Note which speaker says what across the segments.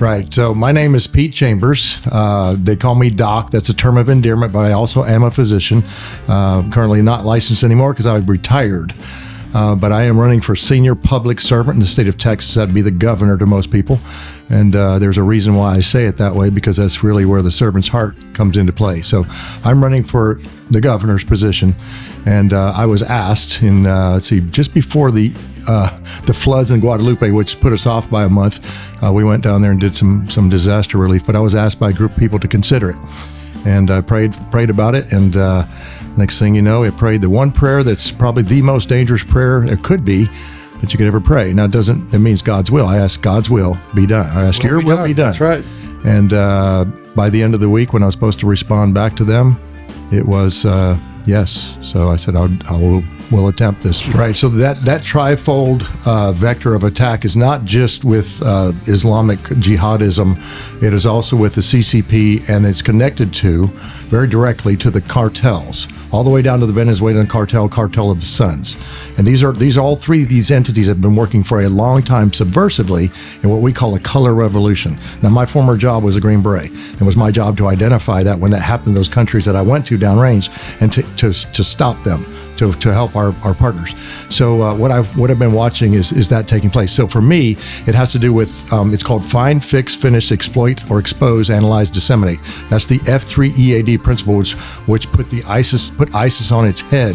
Speaker 1: Right. So my name is Pete Chambers. They call me Doc. That's a term of endearment, but I also am a physician. Currently not licensed anymore because I retired. But I am running for senior public servant in the state of Texas. That'd be the governor to most people. And there's a reason why I say it that way, because that's really where the servant's heart comes into play. So I'm running for the governor's position. And I was asked in, just before the floods in Guadalupe, which put us off by a month, we went down there and did some disaster relief. But I was asked by a group of people to consider it. And I prayed about it. And next thing you know, I prayed the one prayer that's probably the most dangerous prayer it could be that you could ever pray. Now, it means God's will. I ask God's will be done. I ask your will be done.
Speaker 2: That's right.
Speaker 1: And by the end of the week, when I was supposed to respond back to them, it was yes. So I said, we'll attempt this. Right. So that trifold vector of attack is not just with Islamic jihadism. It is also with the CCP, and it's connected to, very directly, to the cartels, all the way down to the Venezuelan cartel of the Suns. And these are all three of these entities have been working for a long time subversively in what we call a color revolution. Now, my former job was a Green Beret. It was my job to identify that when that happened in those countries that I went to downrange, and to stop them, to help our partners. So what I've been watching is that taking place. So for me, it has to do with it's called find, fix, finish, exploit, or expose, analyze, disseminate. That's the F3 EAD principle, which put ISIS on its head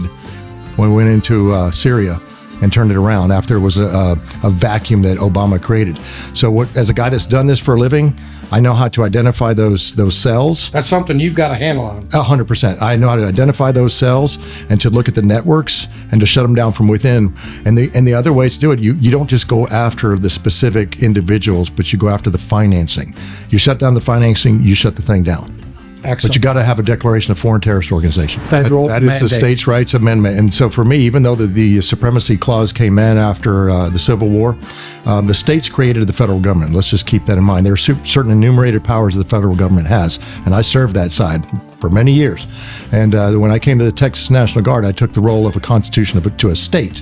Speaker 1: when we went into Syria and turned it around after it was a vacuum that Obama created. So as a guy that's done this for a living, I know how to identify those cells.
Speaker 2: That's something you've got a handle on.
Speaker 1: 100%. I know how to identify those cells and to look at the networks and to shut them down from within. And the other ways to do it, you don't just go after the specific individuals, but you go after the financing. You shut down the financing, you shut the thing down.
Speaker 2: Excellent.
Speaker 1: But you got to have a declaration of foreign terrorist organization.
Speaker 2: Federal
Speaker 1: that is the states' rights amendment. And so for me, even though the supremacy clause came in after the Civil War, the states created the federal government. Let's just keep that in mind. There are certain enumerated powers that the federal government has, and I served that side for many years. And when I came to the Texas National Guard, I took the role of a constitution to a state.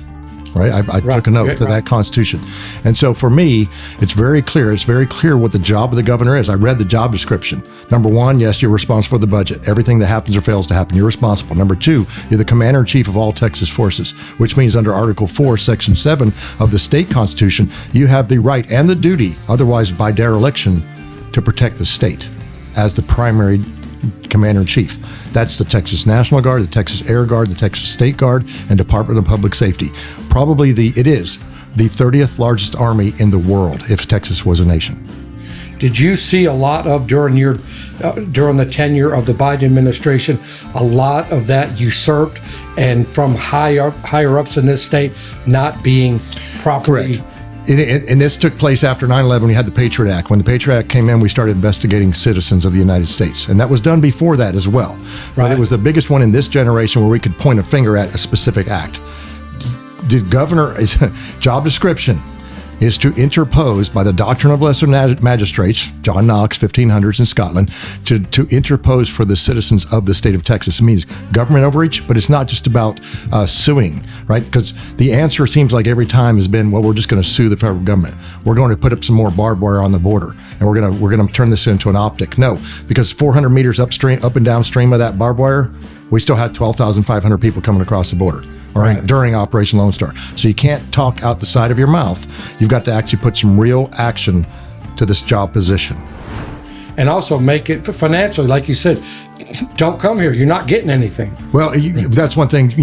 Speaker 1: Right, I took an oath to that Constitution. And so for me, it's very clear. It's very clear what the job of the governor is. I read the job description. Number one, yes, you're responsible for the budget. Everything that happens or fails to happen, you're responsible. Number two, you're the commander-in-chief of all Texas forces, which means under Article 4, Section 7 of the state constitution, you have the right and the duty, otherwise by dereliction, to protect the state as the primary commander-in-chief. That's the Texas National Guard, the Texas Air Guard, the Texas State Guard, and Department of Public Safety. Probably it is the 30th largest army in the world if Texas was a nation.
Speaker 2: Did you see a lot of during the tenure of the Biden administration, a lot of that usurped and from higher ups in this state not being properly?
Speaker 1: Correct. And this took place after 9/11. We had the Patriot Act. When the Patriot Act came in, we started investigating citizens of the United States. And that was done before that as well. Right. But it was the biggest one in this generation where we could point a finger at a specific act. The governor's job description is to interpose by the doctrine of lesser magistrates, John Knox, 1500s in Scotland, to interpose for the citizens of the state of Texas. It means government overreach, but it's not just about suing, right? Because the answer seems like every time has been, well, we're just going to sue the federal government. We're going to put up some more barbed wire on the border, and we're going to turn this into an optic. No, because 400 meters up and downstream of that barbed wire, we still had 12,500 people coming across the border during Operation Lone Star. So you can't talk out the side of your mouth. You've got to actually put some real action to this job position.
Speaker 2: And also make it financially, like you said, don't come here. You're not getting anything.
Speaker 1: Well, that's one thing,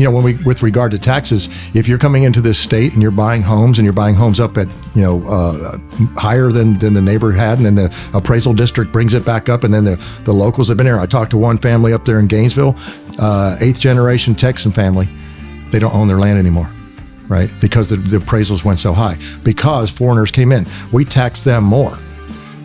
Speaker 1: with regard to taxes, if you're coming into this state and you're buying homes up at, higher than the neighbor had, and then the appraisal district brings it back up, and then the locals have been here. I talked to one family up there in Gainesville, 8th generation Texan family. They don't own their land anymore, right? Because the appraisals went so high. Because foreigners came in. We taxed them more.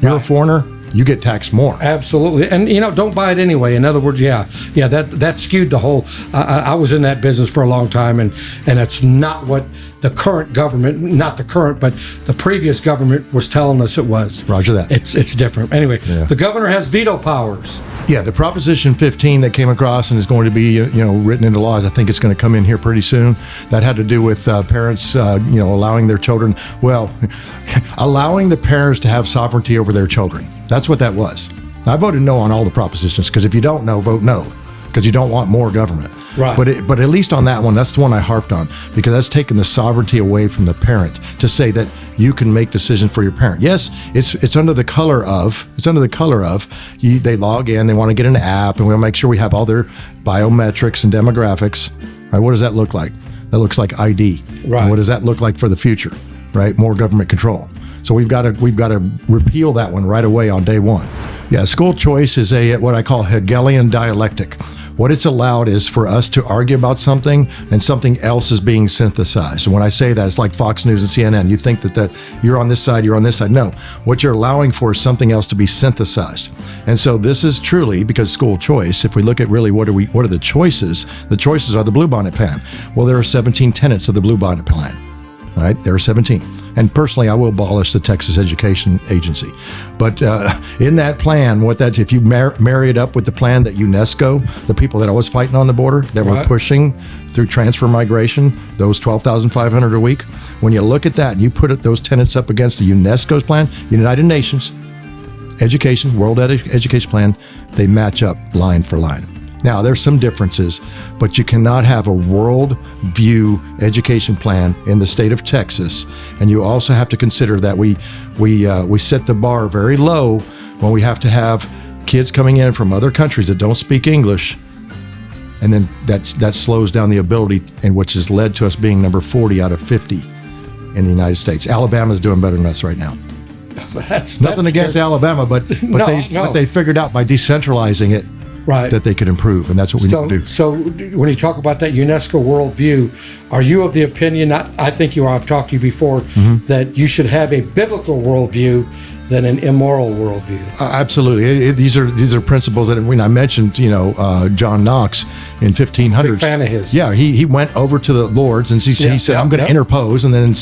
Speaker 1: You're a foreigner, you get taxed more.
Speaker 2: Absolutely. And, don't buy it anyway. In other words, that skewed the whole. I was in that business for a long time, and it's not what the current government, not the current, but the previous government was telling us it was.
Speaker 1: Roger that.
Speaker 2: It's different. Anyway, the governor has veto powers.
Speaker 1: Yeah, the Proposition 15 that came across and is going to be, written into laws. I think it's going to come in here pretty soon. That had to do with parents, allowing their children, allowing the parents to have sovereignty over their children. That's what that was. I voted no on all the propositions because if you don't know, vote no, because you don't want more government.
Speaker 2: Right.
Speaker 1: But at least on that one, that's the one I harped on, because that's taking the sovereignty away from the parent to say that you can make decisions for your parent. Yes, it's under the color of they log in, they want to get an app, and we'll make sure we have all their biometrics and demographics. Right? What does that look like? That looks like ID.
Speaker 2: Right.
Speaker 1: And what does that look like for the future? Right? More government control. So we've got to repeal that one right away on day one. Yeah, school choice is what I call Hegelian dialectic. What it's allowed is for us to argue about something and something else is being synthesized. And when I say that, it's like Fox News and CNN. You think that you're on this side, you're on this side. No, what you're allowing for is something else to be synthesized. And so this is truly, because school choice, if we look at really what are the choices are the Bluebonnet Plan. Well, there are 17 tenets of the Bluebonnet Plan. All right, there are 17. And personally, I will abolish the Texas Education Agency. But in that plan, if you marry it up with the plan that UNESCO, the people that I was fighting on the border, that were pushing through transfer migration, those 12,500 a week, when you look at that and you put those tenets up against the UNESCO's plan, United Nations World Education Plan, they match up line for line. Now, there's some differences, but you cannot have a world view education plan in the state of Texas, and you also have to consider that we set the bar very low when we have to have kids coming in from other countries that don't speak English, and then that slows down the ability, and which has led to us being number 40 out of 50 in the United States. Alabama's doing better than us right now.
Speaker 2: That's
Speaker 1: nothing against Alabama, but they figured out by decentralizing it.
Speaker 2: Right.
Speaker 1: That they could improve, and that's what we need to do.
Speaker 2: So when you talk about that UNESCO worldview, are you of the opinion, I think you are, I've talked to you before, that you should have a biblical worldview than an immoral worldview?
Speaker 1: Absolutely. These are principles that when I mentioned, John Knox in 1500s.
Speaker 2: Big fan of his.
Speaker 1: Yeah, he went over to the Lords and he said, I'm going to interpose. And then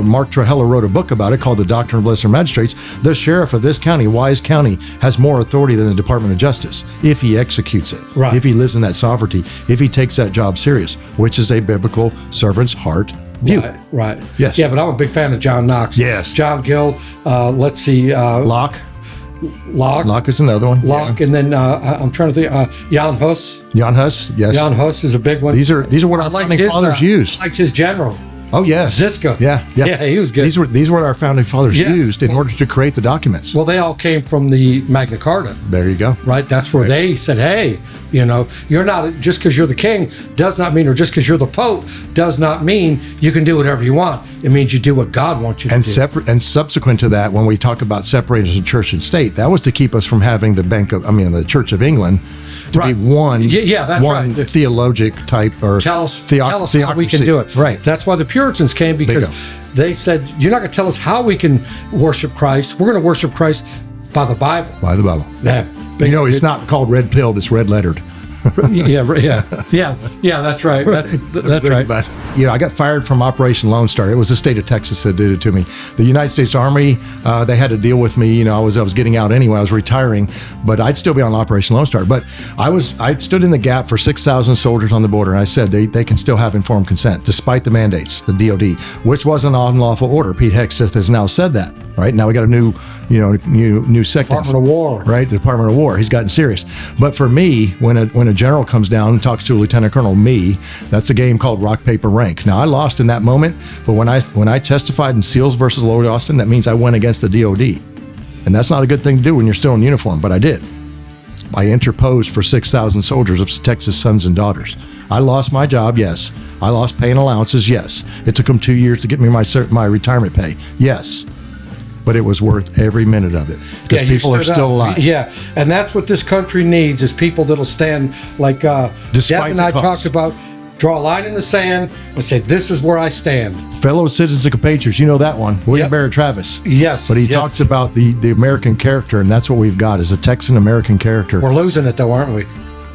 Speaker 1: Mark Trujillo wrote a book about it called The Doctrine of Lesser Magistrates. The sheriff of this county, Wise County, has more authority than the Department of Justice if he executes it, if he lives in that sovereignty, if he takes that job serious, which is a biblical servant's heart view.
Speaker 2: Right.
Speaker 1: Yes.
Speaker 2: Yeah, but I'm a big fan of John Knox.
Speaker 1: Yes.
Speaker 2: John Gill. Let's see.
Speaker 1: Locke. Locke is another one.
Speaker 2: Locke, and then I'm trying to think. Jan Hus.
Speaker 1: Jan Hus. Yes.
Speaker 2: Jan Hus is a big one.
Speaker 1: These are what our founding fathers used.
Speaker 2: I liked his general.
Speaker 1: Oh yeah,
Speaker 2: Ziska.
Speaker 1: Yeah,
Speaker 2: he was good.
Speaker 1: These were our founding fathers used in order to create the documents.
Speaker 2: Well, they all came from the Magna Carta.
Speaker 1: There you go.
Speaker 2: Right, that's where they said, "Hey, you're not just because you're the king does not mean, or just because you're the pope does not mean you can do whatever you want. It means you do what God wants you to do."
Speaker 1: And subsequent to that, when we talk about separating the church and state, that was to keep us from having the Church of England to be one.
Speaker 2: Yeah, that's
Speaker 1: one
Speaker 2: right.
Speaker 1: Theologic type or
Speaker 2: tell us how we can do it.
Speaker 1: Right.
Speaker 2: That's why the Puritans came, because they said, "You're not going to tell us how we can worship Christ. We're going to worship Christ by the Bible."
Speaker 1: By the Bible.
Speaker 2: Yeah.
Speaker 1: It's not called red pilled; it's red lettered.
Speaker 2: Yeah. That's right. That's right.
Speaker 1: But I got fired from Operation Lone Star. It was the state of Texas that did it to me. The United States Army, they had to deal with me. I was getting out anyway. I was retiring, but I'd still be on Operation Lone Star. But I stood in the gap for 6,000 soldiers on the border, and I said they can still have informed consent despite the mandates, the DOD, which was an unlawful order. Pete Hegseth has now said that. Right now we got a new second
Speaker 2: Department of War.
Speaker 1: Right, the Department of War. He's gotten serious. But for me, when a general comes down and talks to a lieutenant colonel, that's a game called rock paper rank. Now I lost in that moment, but when I testified in SEALs versus Lloyd Austin, that means I went against the DOD, and that's not a good thing to do when you're still in uniform. But I did. I interposed for 6,000 soldiers of Texas sons and daughters. I lost my job, yes. I lost pay and allowances, yes. It took them 2 years to get me my retirement pay, yes. But it was worth every minute of it because people are still alive.
Speaker 2: Yeah, and that's what this country needs, is people that'll stand like Deb and I talked about. draw a line in the sand and say, this is where I stand.
Speaker 1: Fellow citizens and compatriots, you know that one, William
Speaker 2: Yep.
Speaker 1: Barrett Travis.
Speaker 2: Yes.
Speaker 1: But he
Speaker 2: yes.
Speaker 1: talks about the American character, and that's what we've got, is a Texan American character.
Speaker 2: We're losing it though, aren't we?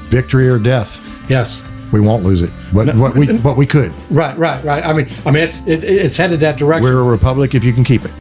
Speaker 1: Victory or death.
Speaker 2: Yes.
Speaker 1: We won't lose it, but we could.
Speaker 2: Right. I mean, it's headed that direction.
Speaker 1: We're a republic if you can keep it.